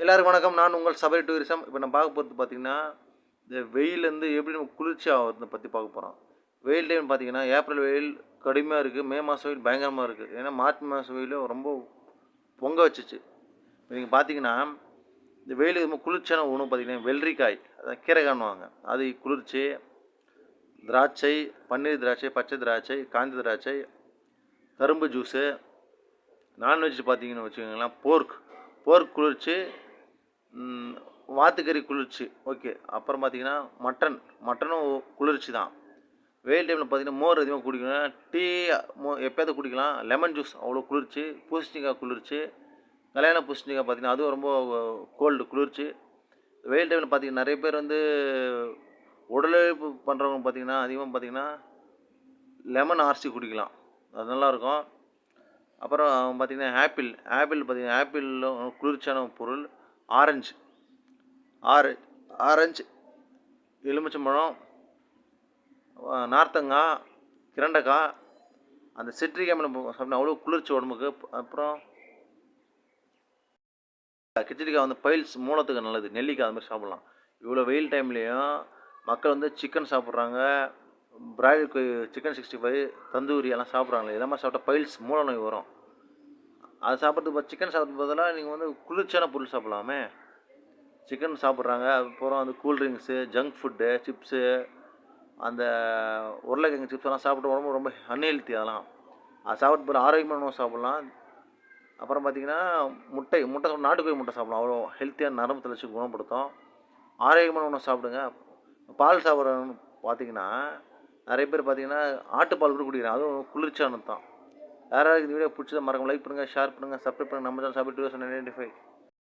எல்லாருக்கும் வணக்கம். நான் உங்கள் சபரி டூரிசம். இப்போ நம்ம பார்க்க போகிறது பார்த்தீங்கன்னா, இந்த வெயில்லேருந்து எப்படி நம்ம குளிர்ச்சி ஆகுறத பத்தி பார்க்க போறோம். வெயில் டைம் பார்த்தீங்கன்னா, ஏப்ரல் வெயில் கடுமையா இருக்கு. மே மாசம் வெயில் பயங்கரமா இருக்கு. ஏன்னா மார்ச் மாசம் வெயிலும் ரொம்ப பொங்க வச்சுச்சு. நீங்க பார்த்தீங்கன்னா, இந்த வெயிலுக்கு ரொம்ப குளிர்ச்சியான உணவு பார்த்தீங்கன்னா, வெள்ளரிக்காய் அதான் கீரைகான்னுவாங்க. அது குளிர்ச்சி, திராட்சை, பன்னீர் திராட்சை, பச்சை திராட்சை, காய்ந்த திராட்சை, கரும்பு ஜூஸு, நான்வெஜ் பார்த்தீங்கன்னு வச்சுக்கோங்களேன், போர்க் குளிர்ச்சி, வாத்துக்கறி குளிர்ச்சி. ஓகே. அப்புறம் பார்த்தீங்கன்னா, மட்டனும் குளிர்ச்சி தான். வெயில் டைமில் பார்த்தீங்கன்னா, மோர் அதிகமாக குடிக்கணும். டீ எப்பயாவது குடிக்கலாம். லெமன் ஜூஸ் அவ்வளோ குளிர்ச்சி. பூசணிக்காய் குளிர்ச்சி. கல்யாண பூசணிக்காய் பார்த்தீங்கன்னா, அதுவும் ரொம்ப கோல்டு குளிர்ச்சி. வெயில் டைமில் பார்த்தீங்கன்னா, நிறைய பேர் வந்து உடல் உழைப்பு பண்ணுறவங்க பார்த்தீங்கன்னா, அதிகமாக பார்த்தீங்கன்னா, லெமன் ஆர்சி குடிக்கலாம். அது நல்லாயிருக்கும். அப்புறம் பார்த்தீங்கன்னா, ஆப்பிள் பார்த்தீங்கன்னா, ஆப்பிளும் குளிர்ச்சியான பொருள். ஆரஞ்சு ஆர ஆரஞ்சு, எலுமிச்சம்பழம், நார்த்தங்காய், பிரண்டைக்காய், அந்த சிட்ரிக் அமிலம் சாப்பிட்டா அவ்வளோ குளிர்ச்சி உடம்புக்கு. அப்புறம் கிச்சடிக்காய் வந்து பைல்ஸ் மூலத்துக்கு நல்லது. நெல்லிக்காய் அது மாதிரி சாப்பிட்லாம். இவ்வளோ வெயில் டைம்லேயும் மக்கள் வந்து சிக்கன் சாப்பிட்றாங்க, பிராய்லர் சிக்கன் 65, தந்தூரி எல்லாம் சாப்பிட்றாங்களே. இதெல்லாம் சாப்பிட்டா பைல்ஸ் மூல நோய் வரும். அது சாப்பிட்றதுக்கு சிக்கன் சாப்பிட்றது பதிலாக நீங்கள் வந்து குளிர்ச்சியான பொருள் சாப்பிட்லாமே. சிக்கன் சாப்பிட்றாங்க. அப்புறம் அந்த கூல்ட்ரிங்க்ஸு, ஜங்க் ஃபுட்டு, சிப்ஸு, அந்த உருளைக்கிழங்கு சிப்ஸ்லாம் சாப்பிட்டு உடம்பு ரொம்ப அன்ஹெல்த்தி அதெல்லாம். அது சாப்பிட்டு போகிற ஆரோக்கியமான உணவு சாப்பிட்லாம். அப்புறம் பார்த்தீங்கன்னா, முட்டை நாட்டுக்கோழி முட்டை சாப்பிடலாம். அவ்வளோ ஹெல்த்தியான நரம்பு தளர்ச்சி குணப்படுத்தும். ஆரோக்கியமான உணவு சாப்பிடுங்க. பால் சாப்பிட்றவங்க பார்த்தீங்கன்னா, நிறைய பேர் பார்த்தீங்கன்னா, ஆட்டுப்பால் கூட குடிக்கிறாங்க. அதுவும் குளிர்ச்சியானது தான். யாராவது இந்த வீடியோ பிடிச்சத மறக்காம லைக் பண்ணுங்கள், ஷேர் பண்ணுங்கள், சப்ஸ்கிரைப் பண்ணுங்கள். நம்ம சேனல் சபரி டூரிசம் 1995.